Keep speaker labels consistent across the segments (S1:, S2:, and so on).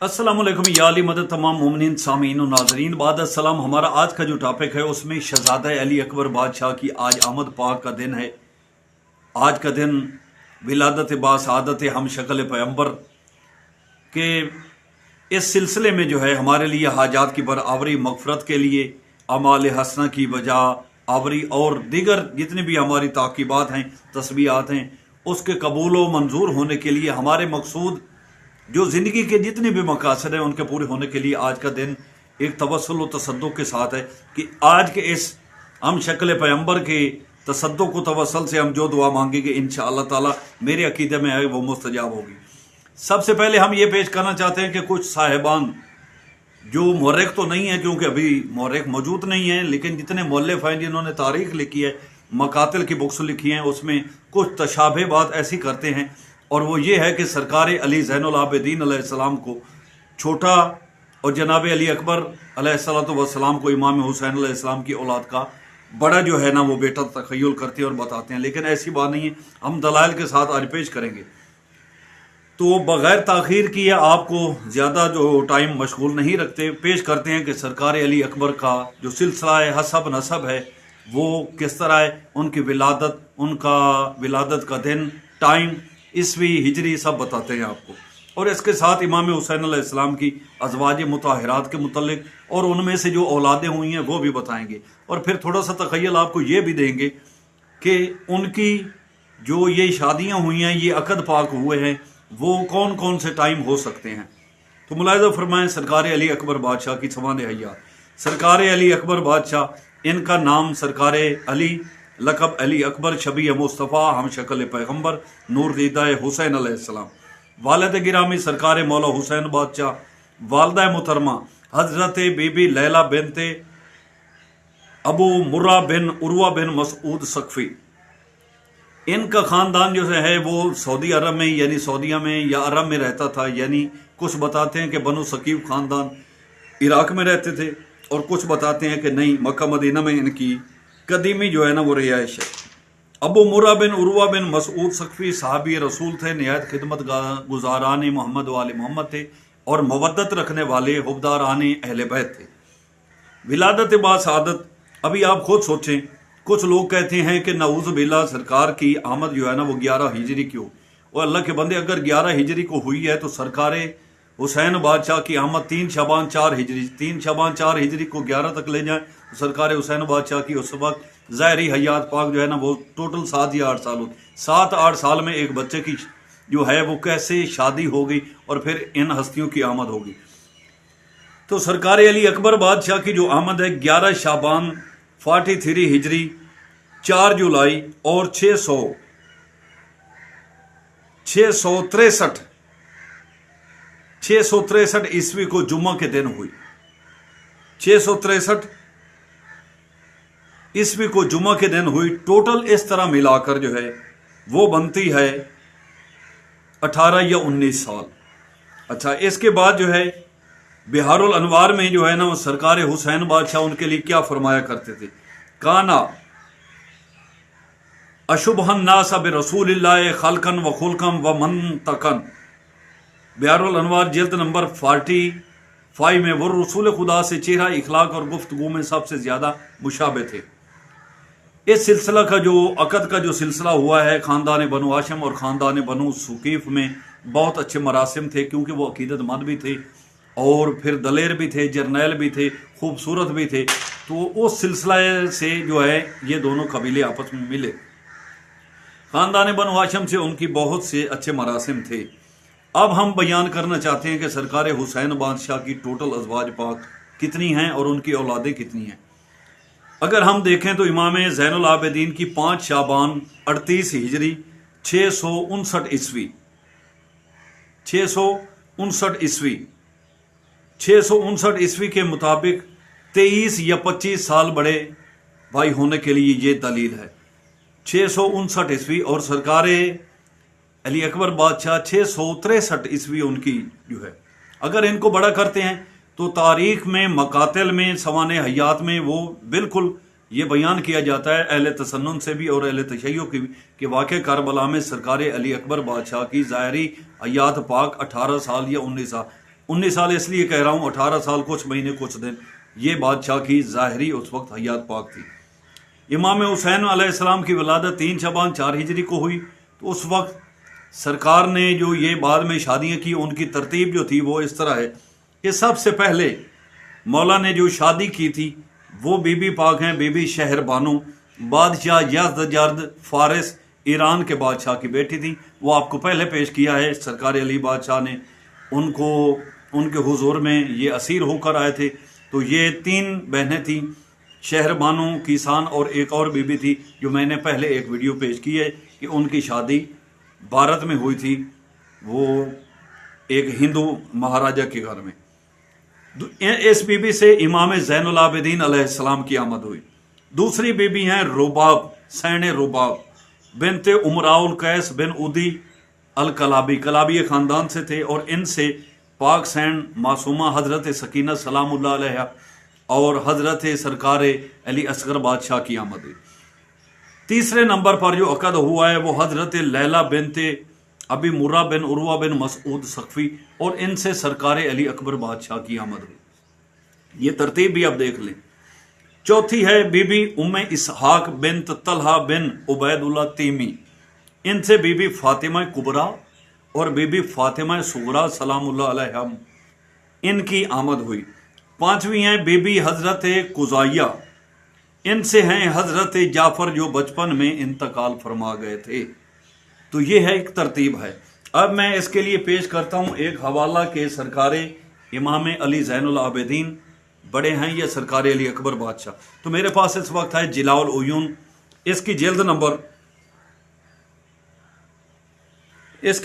S1: अस्सलाम वालेकुम या अली मदद तमाम मोमिनीन सामीन और नाजरीन। बाद अस्सलाम। हमारा आज का जो टॉपिक है उसमें शहजादा अली अकबर बादशाह की आज आमद पाक का दिन है। आज का दिन विलादत बासआदत हम शक्ल पैगंबर के इस सिलसिले में जो है हमारे लिए हाजात की बराबरी मगफरत के लिए अमाल हसना की वजह आवरी और दीगर जितनी भी हमारी ताकीबात हैं तस्बीहात हैं उसके कबूल व मंजूर होने के लिए हमारे मकसूद जो ज़िंदगी के जितने भी मकासद हैं उनके पूरे होने के लिए आज का दिन एक तवस्सुल व तसद्दुक़ के साथ है कि आज के इस हम शक्ल पैगंबर के तसद्दुक़ व तवस्सुल से हम जो दुआ मांगेंगे इंशाअल्लाह ताला मेरे अकीदे में है वो मुस्तजाब होगी। सबसे पहले हम ये पेश करना चाहते हैं कि कुछ साहिबान जो मौरख तो नहीं है क्योंकि अभी मौरख मौजूद नहीं है, लेकिन जितने मौलफ़ हैं जिन्होंने तारीख़ लिखी है, मकातिल की बुक्स लिखी हैं, उसमें कुछ तशाबे बात ऐसी करते हैं और वो ये है कि सरकार अली ज़ैनुल आबिदीन अलैहिस्सलाम को छोटा और जनाब अली अकबर अलैहिस्सलाम को इमाम हुसैन अलैहिस्सलाम की औलाद का बड़ा जो है ना वो बेटा तख़य्युल करते हैं और बताते हैं, लेकिन ऐसी बात नहीं है। हम दलाइल के साथ आज पेश करेंगे। तो बग़ैर ताख़ीर किए आपको ज़्यादा जो टाइम मशगूल नहीं रखते, पेश करते हैं कि सरकार अली अकबर का जो सिलसिला है हसब नसब है वो किस तरह है, उनकी विलादत, उनका विलादत का दिन, टाइम, ईस्वी, हिजरी सब बताते हैं आपको। और इसके साथ इमाम हुसैन अलैहिस्सलाम की अज़वाज मुताहिरात के मुतल्लिक और उनमें से जो औलादें हुई हैं वो भी बताएंगे। और फिर थोड़ा सा तख़य्युल आपको ये भी देंगे कि उनकी जो ये शादियाँ हुई हैं, ये अक़द पाक हुए हैं, वो कौन कौन से टाइम हो सकते हैं। तो मुलाहिज़ा फरमाएँ सरकार अली अकबर बादशाह की सवान हयात। सरकार अली अकबर बादशाह, इनका नाम सरकार अली, लक़ब अली अकबर, शबी मुस्तफ़ा, हम शक्ल पैगंबर, नूर दीदा हुसैन अलैहिस्सलाम। वालिद गिरामी सरकार मौला हुसैन बादशाह, वालदा मुहतरमा हज़रत बीबी लैला बिनते अबू मुर्रा बिन उर्वा बिन मसूद सकफ़ी। इनका ख़ानदान जो है वो सऊदी अरब में यानी सऊदीया में या अरब में रहता था, यानी कुछ बताते हैं कि बनु सकीफ़ ख़ानदान इराक़ में रहते थे और कुछ बताते हैं कि नहीं, मक्का मदीना में इनकी कदीमी जो है ना वो रिहाइश है। अबू मुर्रा बिन उर्वा बिन मसूद सकफ़ी सहाबी रसूल थे, नहायत खिदमत गुजारान मोहम्मद वाले मोहम्मद थे और मवद्दत रखने वाले हुब्दारान अहले बैत थे। विलादत बासआदत, अभी आप खुद सोचें, कुछ लोग कहते हैं कि नऊज़ बिल्लाह सरकार की आमद जो है ना वो 11 हिजरी की हो। और अल्लाह के बंदे, अगर 11 हिजरी को हुई है तो सरकार हुसैन बादशाह की आमद 3 शबान 4 हिजरी, 3 शबान 4 हिजरी को 11 तक ले जाएं तो सरकार हुसैन बादशाह की उस वक्त ज़ाहरी हयात पाक जो है ना वो टोटल 7 या 8 साल होती। 7-8 साल में एक बच्चे की जो है वो कैसे शादी हो गई और फिर इन हस्तियों की आमद होगी। तो सरकार अली अकबर बादशाह की जो आमद है 11 शाबान 43 हिजरी, 4 जुलाई और 663 ईस्वी को जुम्मा के दिन हुई। 663 ईस्वी को जुम्मा के दिन हुई। टोटल इस तरह मिलाकर जो है वो बनती है 18 या 19 साल। अच्छा, इसके बाद जो है बिहारुल अनवार में जो है ना वो सरकार हुसैन बादशाह उनके लिए क्या फरमाया करते थे। काना अशुबहन नासा बि रसूलिल्लाह खलकन व खुलकन व मंतकन। बिहारुल अनवार जिल्द नंबर 45 में वो रसूल खुदा से चेहरा, इखलाक और गुफ्तगू में सबसे ज़्यादा मुशाबे थे। इस सिलसिला का जो अक़द का जो सिलसिला हुआ है, ख़ानदान बनु हाशिम और ख़ानदान बनु सकीफ़ में बहुत अच्छे मरासिम थे क्योंकि वो अक़ीदतमंद भी थे और फिर दलेर भी थे, जर्नैल भी थे, खूबसूरत भी थे। तो उस सिलसिला से जो है ये दोनों कबीले आपस में मिले। ख़ानदान बनु हाशिम से उनकी बहुत से अच्छे मरासिम थे। अब हम बयान करना चाहते हैं कि सरकार हुसैन बादशाह की टोटल अज़वाज पाक कितनी हैं और उनकी औलादें कितनी हैं। अगर हम देखें तो इमाम ज़ैनुल आबिदीन की 5 शाबान 38 हिजरी 659 ईस्वी, 659 ईस्वी के मुताबिक 23 या 25 साल बड़े भाई होने के लिए ये दलील है। 659 ईस्वी और सरकार अली अकबर बादशाह 663 ईस्वी उनकी जो है। अगर इनको बड़ा करते हैं तो तारीख़ में, मकातिल में, सवान हयात में वो बिल्कुल ये बयान किया जाता है अहले तसन्नुन से भी और अहले तशय्युअ की भी कि वाक़ई करबला में सरकार अली अकबर बादशाह की ज़ाहरी हयात पाक 18 साल या 19 साल 19 साल इसलिए कह रहा हूँ, 18 साल कुछ महीने कुछ दिन, ये बादशाह की ज़ाहिरी उस वक्त हयात पाक थी। इमाम हुसैन अलैहिस्सलाम की विलादत 3 शबान 4 हिजरी को हुई। तो उस वक्त सरकार ने जो ये बाद में शादियाँ की, उनकी तरतीब जो थी वो इस तरह है कि सबसे पहले मौला ने जो शादी की थी वो बीबी पाक हैं बीबी शहरबानो, बादशाह यज़दजर्द फारिस ईरान के बादशाह की बेटी थी। वो आपको पहले पेश किया है। सरकार अली बादशाह ने उनको उनके हुजूर में ये असीर होकर आए थे। तो ये 3 बहनें थीं, शहरबानो, किसान और एक और बीबी थी जो मैंने पहले एक वीडियो पेश की है कि उनकी शादी भारत में हुई थी, वो एक हिंदू महाराजा के घर में। इस बीबी से इमाम ज़ैनुल आबिदीन अलैहिस्सलाम की आमद हुई। दूसरी बीबी हैं रुबाब, सैन रुबाब बिनते उमराउल कैस बिन उदी अल कलाबी, कलाबी ख़ानदान से थे और इनसे पाक सैन मासूमा हज़रत सकीना सलामुल्लाह अलैहा और हज़रत सरकार अली असगर बादशाह की आमद हुई। तीसरे नंबर पर जो अक़द हुआ है वो हज़रत लैला बिनते अबी मुर्रा बिन उर्वा बिन मसऊद सक़फ़ी और इनसे सरकार अली अकबर बादशाह की आमद हुई। ये तरतीब भी अब देख लें। चौथी है बीबी उम्मे इसहाक बिनत तलहा बिन उबैदुल्लाह तीमी, इनसे बीबी फातिमा कुबरा और बीबी फातिमा सुगरा सलामुल्लाह अलैहा इनकी आमद हुई। पांचवी हैं बीबी हज़रत कुज़ाया, इनसे हैं हज़रत जाफ़र जो बचपन में इंतकाल फरमा गए थे। तो ये है एक तरतीब है। अब मैं इसके लिए पेश करता हूँ एक हवाला के सरकार इमाम अली ज़ैनुल आबिदीन बड़े हैं या सरकार अली अकबर बादशाह। तो मेरे पास इस वक्त है जिलाउल उयून, इसकी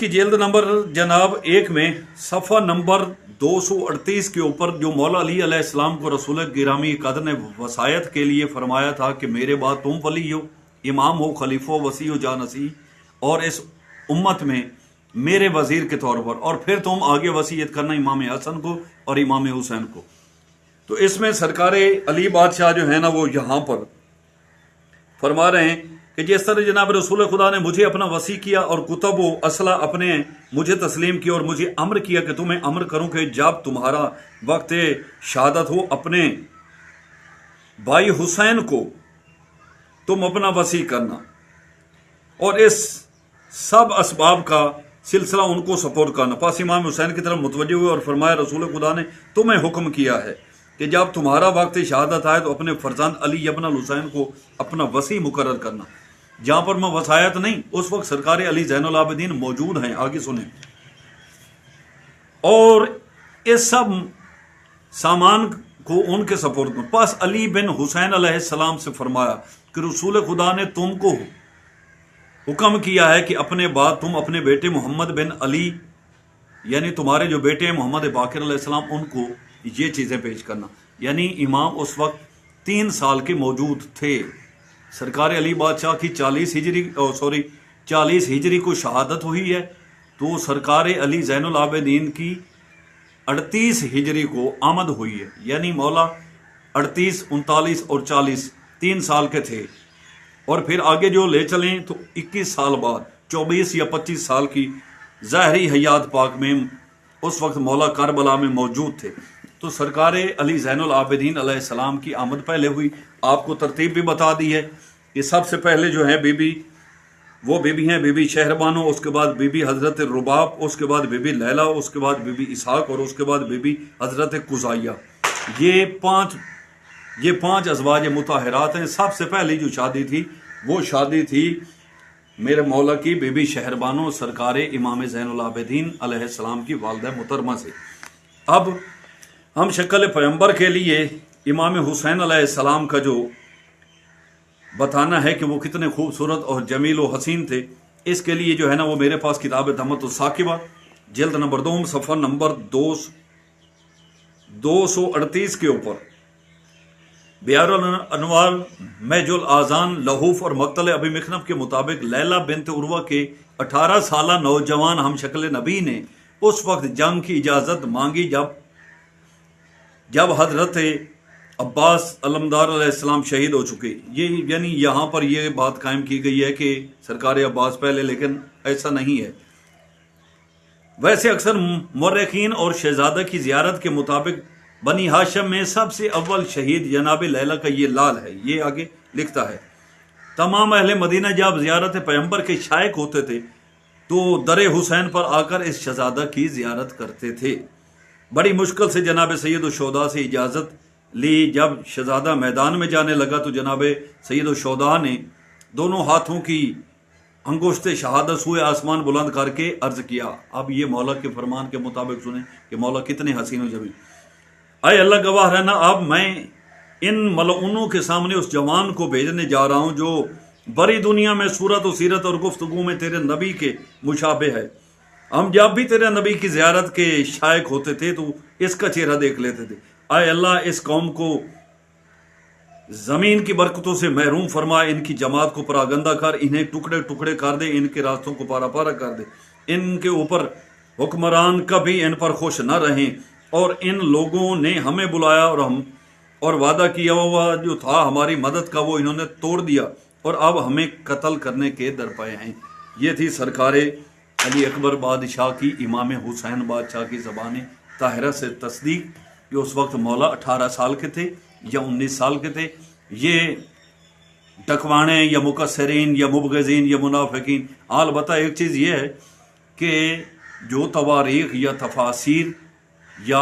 S1: जिल्द नंबर जनाब 1 में सफ़ा नंबर 238 के ऊपर जो मौला अली अलैहिस्सलाम को रसूल गिरामी कदर ने वसायत के लिए फरमाया था कि मेरे बाद तुम वली हो, इमाम हो, खलीफा, वसी हो, जानसी और इस उम्मत में मेरे वजीर के तौर पर, और फिर तुम आगे वसीयत करना इमाम हसन को और इमाम हुसैन को। तो इसमें सरकार अली बादशाह जो है ना वो यहाँ पर फरमा रहे हैं कि जिस तरह जनाब रसूल खुदा ने मुझे अपना वसी किया और कुतब व असला अपने मुझे तस्लीम किया और मुझे अम्र किया कि तुम्हें अम्र करूं कि जब तुम्हारा वक्त शहादत हो अपने भाई हुसैन को तुम अपना वसी करना और इस सब असबाब का सिलसिला उनको सपोर्ट करना। पास इमाम हुसैन की तरफ मुतवज्जह हुए और फरमाया रसूल खुदा ने तुम्हें हुक्म किया है कि जब तुम्हारा वक्त शहादत आए तो अपने फरजंद अली इब्न हुसैन को अपना वसी मुकर्रर करना। जहां पर मैं वसायत नहीं, उस वक्त सरकार अली ज़ैनुल आबिदीन मौजूद हैं, आगे सुने। और इस सब सामान को उनके सपोर्ट में पास अली बिन हुसैन अलैहिस्सलाम से फरमाया कि रसूल खुदा ने तुमको हुक्म किया है कि अपने बाद तुम अपने बेटे मोहम्मद बिन अली यानी तुम्हारे जो बेटे हैं मोहम्मद बाकिर अलैहिस्सलाम उनको ये चीज़ें पेश करना। यानी इमाम उस वक्त 3 साल के मौजूद थे। सरकार अली बादशाह की 40 हिजरी को शहादत हुई है, तो सरकार अली ज़ैनुल आबिदीन की 38 हिजरी को आमद हुई है। यानी मौला 38, 39 और 40 3 साल के थे। और फिर आगे जो ले चलें तो 21 साल बाद 24 या 25 साल की ज़ाहरी हयात पाक में उस वक्त मौला करबला में मौजूद थे। तो सरकार अली ज़ैनुल आबिदीन अलैहिस्सलाम की आमद पहले हुई। आपको तरतीब भी बता दी है कि सबसे पहले जो है बीबी वो बीबी हैं बीबी शहरबानो, उसके बाद बीबी हज़रत रुबाब, उसके बाद बीबी लैला, उसके बाद बीबी इसहाक और उसके बाद बीबी हज़रत कुज़ाया। ये पांच अज़वाज मुताहरात हैं। सबसे पहली जो शादी थी वो शादी थी मेरे मौला की बीबी शहरबानो सरकार इमाम ज़ैनुल आबिदीन अलैहिस्सलाम की वालिदा मुहतरमा से। अब हम शक्ल पैगंबर के लिए इमाम हुसैन अलैहिस्सलाम का जो बताना है कि वो कितने खूबसूरत और जमील व हसीन थे, इसके लिए जो है ना वो मेरे पास किताब दमत साकिबा जिल्द नंबर 2 सफ़ा नंबर 238 के ऊपर बियारुल अनवार मैजुल आज़ान लहूफ और मक्तल अबी मिखनफ के मुताबिक लैला बिनत उर्वा के 18 साला नौजवान हम शक्ल नबी ने उस वक्त जंग की इजाज़त मांगी जब हजरत अब्बास अलमदार अलैहिस्सलाम शहीद हो चुके। ये यानी यहाँ पर यह बात कायम की गई है कि सरकार अब्बास पहले, लेकिन ऐसा नहीं है। वैसे अक्सर मुर्रखीन और शहजादा की जियारत के मुताबिक बनी हाशम में सबसे अव्वल शहीद जनाब लैला का ये लाल है। ये आगे लिखता है, तमाम अहले मदीना जब जियारत पैगंबर के शायक होते थे तो दरे हुसैन पर आकर इस शहजादा की जियारत करते थे। बड़ी मुश्किल से जनाब सैयद शोदा से इजाज़त ली। जब शहजादा मैदान में जाने लगा तो जनाब सैयद शोदा ने दोनों हाथों की अंगुश्त शहादत हुए आसमान बुलंद करके अर्ज किया। अब ये मौला के फरमान के मुताबिक सुने कि मौला कितने हसीन जमी। आए अल्लाह गवाह रहना, अब मैं इन मलऊनों के सामने उस जवान को भेजने जा रहा हूँ जो बड़ी दुनिया में सूरत और सीरत और गुफ्तगू में तेरे नबी के मुशाबे है। हम जब भी तेरे नबी की ज़ियारत के शायक होते थे तो इसका चेहरा देख लेते थे। आए अल्लाह इस कौम को ज़मीन की बरकतों से महरूम फरमा, इनकी जमात को परागंदा कर, इन्हें टुकड़े टुकड़े कर दे, इनके रास्तों को पारा पारा कर दे। इनके ऊपर हुक्मरान कभी इन पर खुश न रहें। और इन लोगों ने हमें बुलाया और वादा किया हुआ जो था हमारी मदद का वो इन्होंने तोड़ दिया और अब हमें कत्ल करने के दरपाए हैं। ये थी सरकारे अली अकबर बादशाह की इमाम हुसैन बादशाह की ज़बान ताहिरा से तस्दीक, कि उस वक्त मौला 18 साल के थे या 19 साल के थे। ये डकवाने या मुकस्सरीन या मुबगज़ीन या मुनाफिकीन, अलबत्ता एक चीज़ ये है कि जो तवारीख या तफासीर या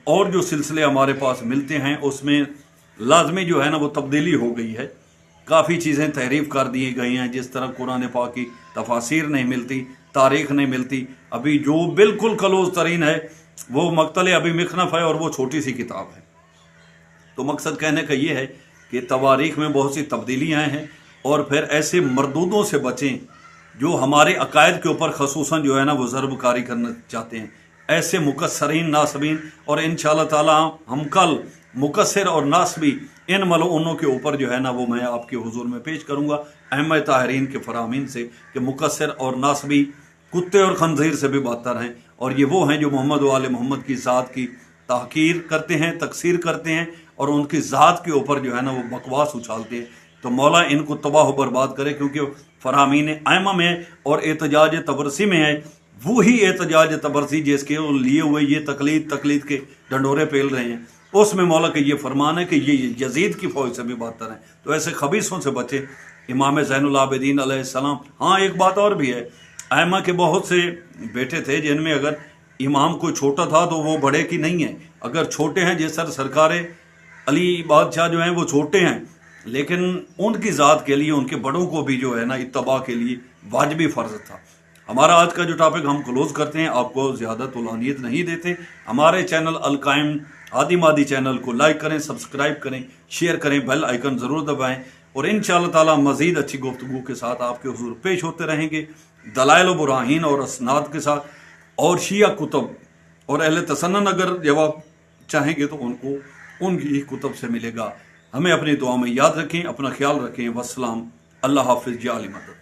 S1: और जो सिलसिले हमारे पास मिलते हैं उसमें लाजमी जो है ना वो तब्दीली हो गई है। काफ़ी चीज़ें तहरीफ कर दी गई हैं, जिस तरह कुरान पाक की तफासीर नहीं मिलती, तारीख नहीं मिलती। अभी जो बिल्कुल क्लोज तरीन है वो मक्तल अबी मिखनफ है और वो छोटी सी किताब है। तो मकसद कहने का ये है कि तवारीख में बहुत सी तब्दीलियाँ हैं और फिर ऐसे मरदूदों से बचें जो हमारे अकायद के ऊपर खसूसन जो है ना वो ज़रबकारी करना चाहते हैं। ऐसे मुकस्सरीन नासबीन, और इंशाअल्लाह ताला हम कल मुकस्सर और नासबी इन मलऊनों के ऊपर जो है ना वो मैं आपके हुजूर में पेश करूँगा अहम ताहरीन के फरामीन से कि मुकस्सर और नासबी कुत्ते और खंजीर से भी बदतर हैं। और ये वो हैं जो मोहम्मद वाले मोहम्मद की ज़ात की ताकीर करते हैं, तकसीर करते हैं और उनकी ज़ात के ऊपर जो है ना वो बकवास उछालते हैं। तो मौला इनको तबाह बर्बाद करे, क्योंकि फरामीन आयमा में और एतजाज तबरसी में है वही एतजाज तबरसी जिसके लिए हुए ये तकलीद के ढंडोरे पेल रहे हैं। उसमें मौला के ये फरमान है कि ये यजीद की फ़ौज से भी बदतर है। तो ऐसे खबीसों से बचे इमाम ज़ैनुल आबिदीन अलैहिस्सलाम। हाँ, एक बात और भी है, आयमा के बहुत से बेटे थे जिनमें अगर इमाम कोई छोटा था तो वो बड़े की नहीं है। अगर छोटे हैं, जिस तरह सरकारे अली बादशाह जो हैं वो छोटे हैं, लेकिन उनकी ज़ात के लिए उनके बड़ों को भी जो है ना इत्तबा के लिए वाजिबी फ़र्ज था। हमारा आज का जो टॉपिक हम क्लोज करते हैं, आपको ज़्यादा तुलानियत नहीं देते। हमारे चैनल अलकायम आदि मादी चैनल को लाइक करें, सब्सक्राइब करें, शेयर करें, बेल आइकन ज़रूर दबाएं और इंशाअल्लाह ताला मज़ीद अच्छी गुफ्तगू के साथ आपके हुजूर पेश होते रहेंगे, दलाइल व बुराहीन और असनाद के साथ। और शिया कुतुब और अहले तसन्नुन अगर जवाब चाहेंगे तो उनको उनकी कुतुब से मिलेगा। हमें अपनी दुआ में याद रखें, अपना ख्याल रखें। वस्सलाम, अल्लाह हाफिज़, या अली मदद।